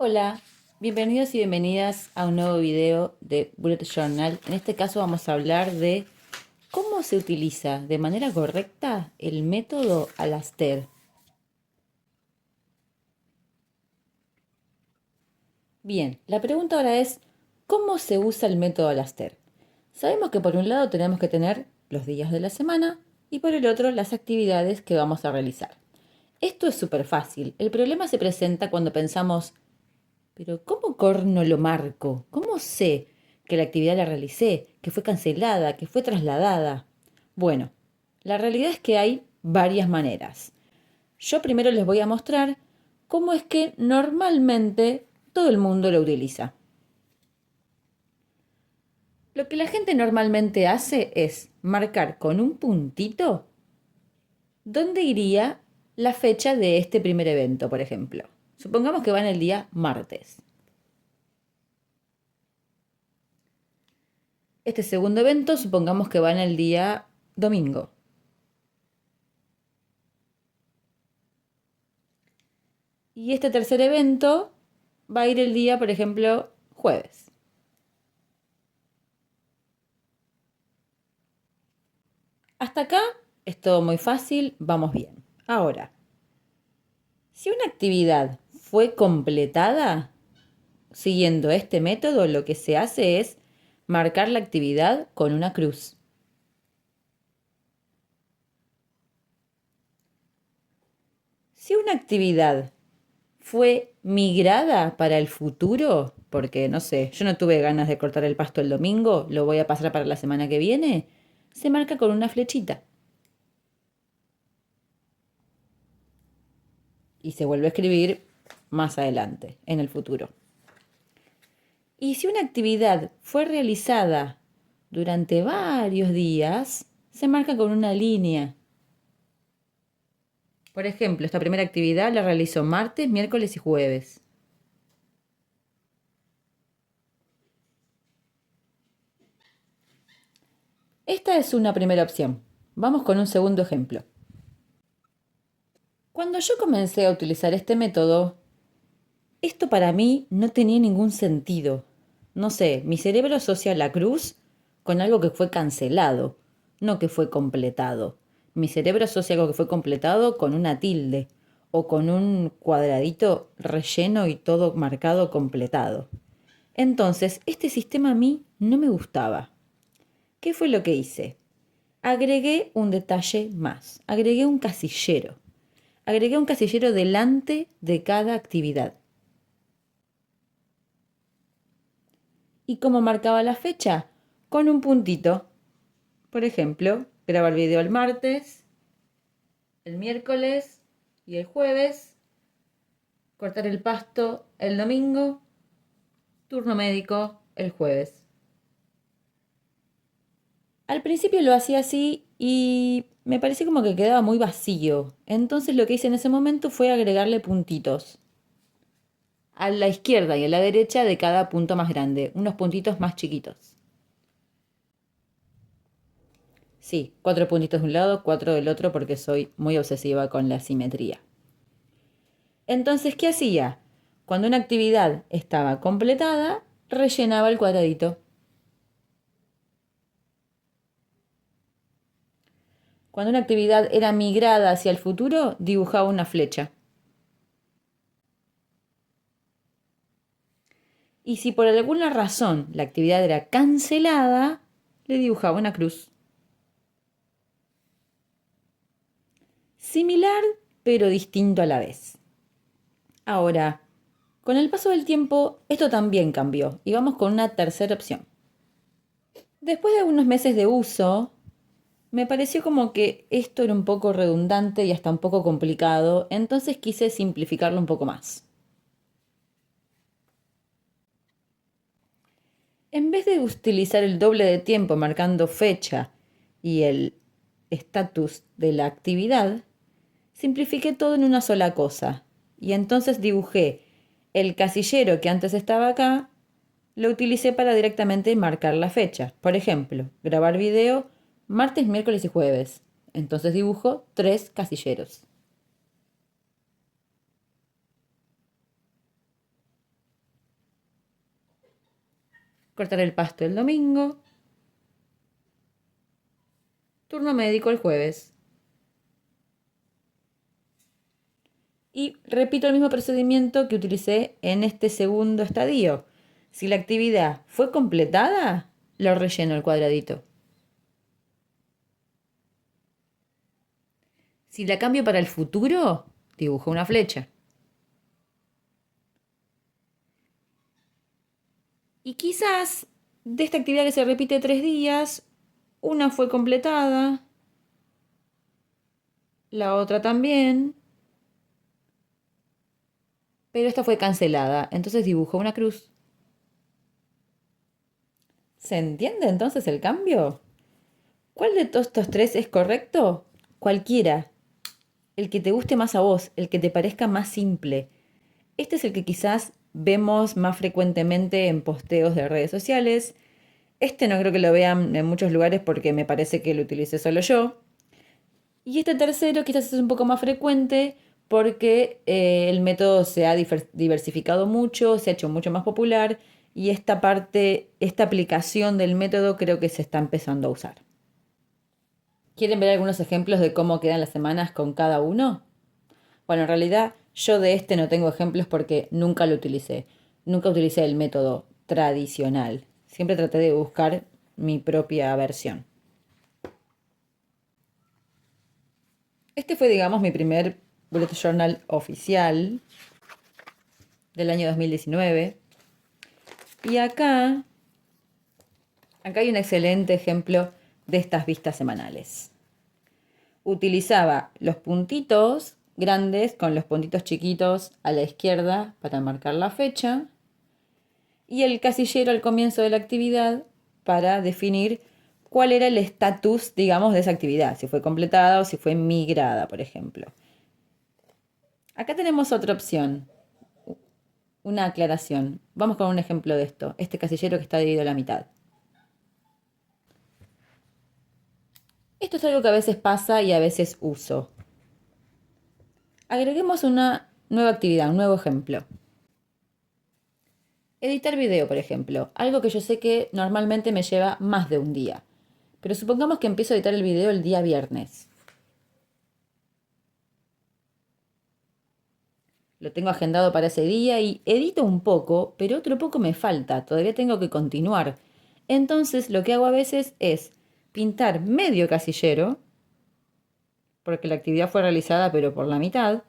Hola, bienvenidos y bienvenidas a un nuevo video de Bullet Journal. En este caso vamos a hablar de cómo se utiliza de manera correcta el método Alastair. Bien, la pregunta ahora es, ¿cómo se usa el método Alastair? Sabemos que por un lado tenemos que tener los días de la semana y por el otro las actividades que vamos a realizar. Esto es súper fácil. El problema se presenta cuando pensamos, pero ¿cómo corno lo marco? ¿Cómo sé que la actividad la realicé, que fue cancelada, que fue trasladada? Bueno, la realidad es que hay varias maneras. Yo primero les voy a mostrar cómo es que normalmente todo el mundo lo utiliza. Lo que la gente normalmente hace es marcar con un puntito dónde iría la fecha de este primer evento, por ejemplo. Supongamos que va en el día martes. Este segundo evento, supongamos que va en el día domingo. Y este tercer evento va a ir el día, por ejemplo, jueves. Hasta acá es todo muy fácil, vamos bien. Ahora, si una actividad fue completada, siguiendo este método, lo que se hace es marcar la actividad con una cruz. Si una actividad fue migrada para el futuro, porque no sé, yo no tuve ganas de cortar el pasto el domingo, lo voy a pasar para la semana que viene, se marca con una flechita y se vuelve a escribir más adelante, en el futuro. Y si una actividad fue realizada durante varios días, se marca con una línea. Por ejemplo, esta primera actividad la realizó martes, miércoles y jueves. Esta es una primera opción. Vamos con un segundo ejemplo. Cuando yo comencé a utilizar este método, esto para mí no tenía ningún sentido. No sé, mi cerebro asocia la cruz con algo que fue cancelado, no que fue completado. Mi cerebro asocia algo que fue completado con una tilde o con un cuadradito relleno y todo marcado completado. Entonces, este sistema a mí no me gustaba. ¿Qué fue lo que hice? Agregué un detalle más, agregué un casillero. Agregué un casillero delante de cada actividad. ¿Y cómo marcaba la fecha? Con un puntito. Por ejemplo, grabar video el martes, el miércoles y el jueves, cortar el pasto el domingo, turno médico el jueves. Al principio lo hacía así y me pareció como que quedaba muy vacío. Entonces lo que hice en ese momento fue agregarle puntitos a la izquierda y a la derecha de cada punto más grande, unos puntitos más chiquitos. Sí, 4 puntitos de un lado, 4 del otro porque soy muy obsesiva con la simetría. Entonces, ¿qué hacía? Cuando una actividad estaba completada, rellenaba el cuadradito. Cuando una actividad era migrada hacia el futuro, dibujaba una flecha. Y si por alguna razón la actividad era cancelada, le dibujaba una cruz. Similar, pero distinto a la vez. Ahora, con el paso del tiempo, esto también cambió y vamos con una tercera opción. Después de algunos meses de uso, me pareció como que esto era un poco redundante y hasta un poco complicado, entonces quise simplificarlo un poco más. En vez de utilizar el doble de tiempo marcando fecha y el estatus de la actividad, simplifiqué todo en una sola cosa. Y entonces dibujé el casillero que antes estaba acá, lo utilicé para directamente marcar la fecha. Por ejemplo, grabar video martes, miércoles y jueves. Entonces dibujo 3 casilleros. cortar el pasto el domingo, turno médico el jueves. Y repito el mismo procedimiento que utilicé en este segundo estadio. Si la actividad fue completada, lo relleno el cuadradito. Si la cambio para el futuro, dibujo una flecha. Y quizás de esta actividad que se repite 3 días, una fue completada, la otra también, pero esta fue cancelada. Entonces dibujo una cruz. ¿Se entiende entonces el cambio? ¿Cuál de todos estos tres es correcto? Cualquiera. El que te guste más a vos, el que te parezca más simple. Este es el que quizás vemos más frecuentemente en posteos de redes sociales. Este no creo que lo vean en muchos lugares porque me parece que lo utilicé solo yo. Y este tercero quizás es un poco más frecuente porque el método se ha diversificado mucho, se ha hecho mucho más popular y esta parte, esta aplicación del método creo que se está empezando a usar. ¿Quieren ver algunos ejemplos de cómo quedan las semanas con cada uno? Bueno, en realidad yo de este no tengo ejemplos porque nunca lo utilicé. Nunca utilicé el método tradicional. Siempre traté de buscar mi propia versión. Este fue, digamos, mi primer bullet journal oficial del año 2019. Y acá hay un excelente ejemplo de estas vistas semanales. Utilizaba los puntitos grandes con los puntitos chiquitos a la izquierda para marcar la fecha y el casillero al comienzo de la actividad para definir cuál era el estatus, digamos, de esa actividad, si fue completada o si fue migrada, por ejemplo. Acá tenemos otra opción, una aclaración. Vamos con un ejemplo de esto, este casillero que está dividido a la mitad. Esto es algo que a veces pasa y a veces uso. Agreguemos una nueva actividad, un nuevo ejemplo. Editar video, por ejemplo, algo que yo sé que normalmente me lleva más de un día. Pero supongamos que empiezo a editar el video el día viernes. Lo tengo agendado para ese día y edito un poco, pero otro poco me falta, todavía tengo que continuar. Entonces lo que hago a veces es pintar medio casillero, porque la actividad fue realizada pero por la mitad,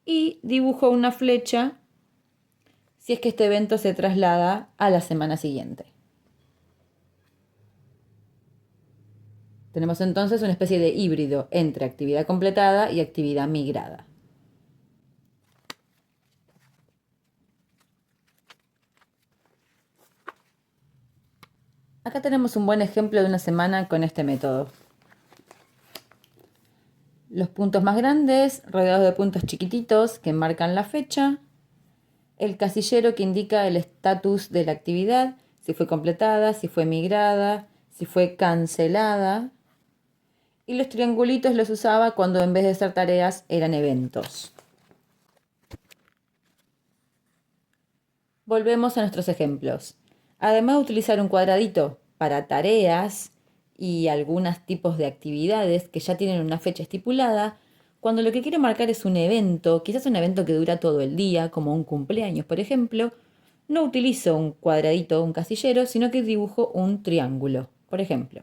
y dibujo una flecha si es que este evento se traslada a la semana siguiente. Tenemos entonces una especie de híbrido entre actividad completada y actividad migrada. Acá tenemos un buen ejemplo de una semana con este método. Los puntos más grandes, rodeados de puntos chiquititos que marcan la fecha. El casillero que indica el estatus de la actividad, si fue completada, si fue migrada, si fue cancelada. Y los triangulitos los usaba cuando en vez de ser tareas eran eventos. Volvemos a nuestros ejemplos. Además de utilizar un cuadradito para tareas y algunos tipos de actividades que ya tienen una fecha estipulada, cuando lo que quiero marcar es un evento, quizás un evento que dura todo el día, como un cumpleaños, por ejemplo, no utilizo un cuadradito o un casillero, sino que dibujo un triángulo, por ejemplo.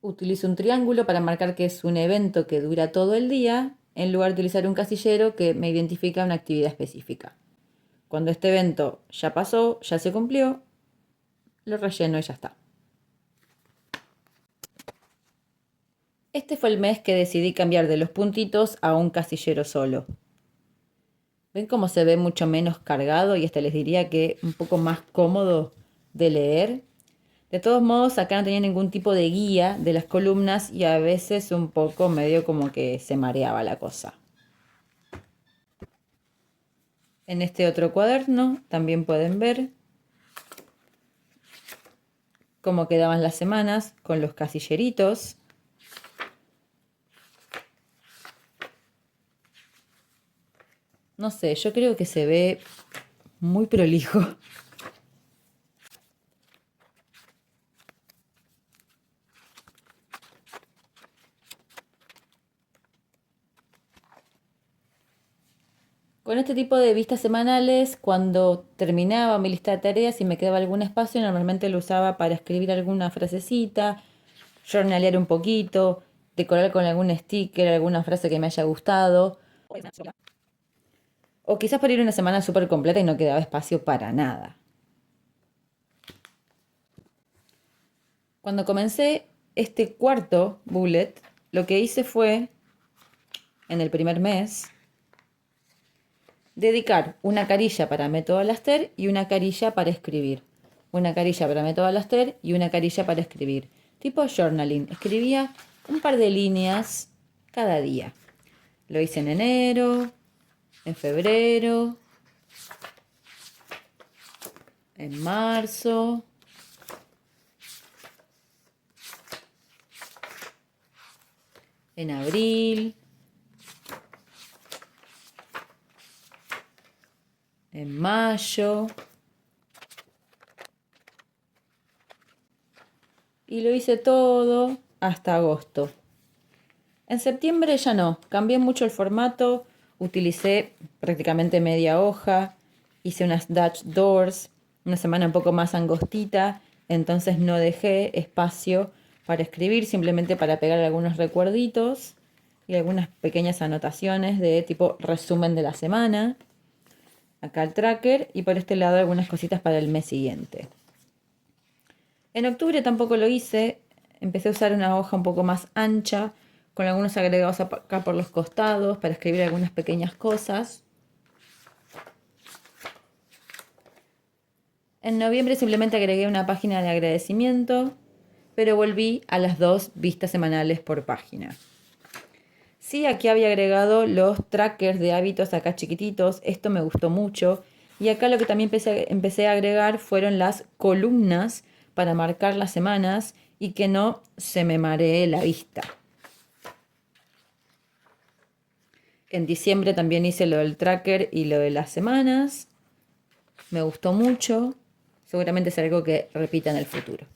Utilizo un triángulo para marcar que es un evento que dura todo el día, en lugar de utilizar un casillero que me identifica una actividad específica. Cuando este evento ya pasó, ya se cumplió, lo relleno y ya está. Este fue el mes que decidí cambiar de los puntitos a un casillero solo. ¿Ven cómo se ve mucho menos cargado y hasta les diría que un poco más cómodo de leer? De todos modos, acá no tenía ningún tipo de guía de las columnas y a veces un poco medio como que se mareaba la cosa. En este otro cuaderno también pueden ver cómo quedaban las semanas con los casilleritos. No sé, yo creo que se ve muy prolijo. Con este tipo de vistas semanales, cuando terminaba mi lista de tareas y me quedaba algún espacio, normalmente lo usaba para escribir alguna frasecita, journalear un poquito, decorar con algún sticker, alguna frase que me haya gustado. O quizás para ir una semana súper completa y no quedaba espacio para nada. Cuando comencé este cuarto bullet, lo que hice fue, en el primer mes, dedicar una carilla para método Alastair y una carilla para escribir. Una carilla para método Alastair y una carilla para escribir. Tipo journaling. Escribía un par de líneas cada día. Lo hice en enero, en febrero, en marzo, en abril, en mayo. Y lo hice todo hasta agosto. En septiembre ya no, cambié mucho el formato, utilicé prácticamente media hoja, hice unas Dutch doors, una semana un poco más angostita, entonces no dejé espacio para escribir, simplemente para pegar algunos recuerditos y algunas pequeñas anotaciones de tipo resumen de la semana. Acá el tracker y por este lado algunas cositas para el mes siguiente. En octubre tampoco lo hice, empecé a usar una hoja un poco más ancha, con algunos agregados acá por los costados para escribir algunas pequeñas cosas. En noviembre simplemente agregué una página de agradecimiento, pero volví a las 2 vistas semanales por página. Sí, aquí había agregado los trackers de hábitos acá chiquititos, esto me gustó mucho. Y acá lo que también empecé a agregar fueron las columnas para marcar las semanas y que no se me maree la vista. En diciembre también hice lo del tracker y lo de las semanas. Me gustó mucho. Seguramente es algo que repita en el futuro.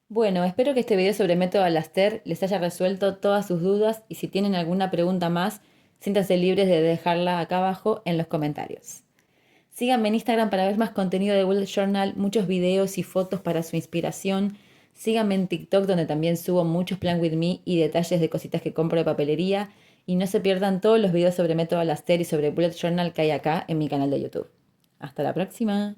Bueno, espero que este video sobre método Alastair les haya resuelto todas sus dudas y si tienen alguna pregunta más, siéntanse libres de dejarla acá abajo en los comentarios. Síganme en Instagram para ver más contenido de Bullet Journal, muchos videos y fotos para su inspiración. Síganme en TikTok donde también subo muchos plan with me y detalles de cositas que compro de papelería. Y no se pierdan todos los videos sobre método Alastair y sobre Bullet Journal que hay acá en mi canal de YouTube. Hasta la próxima.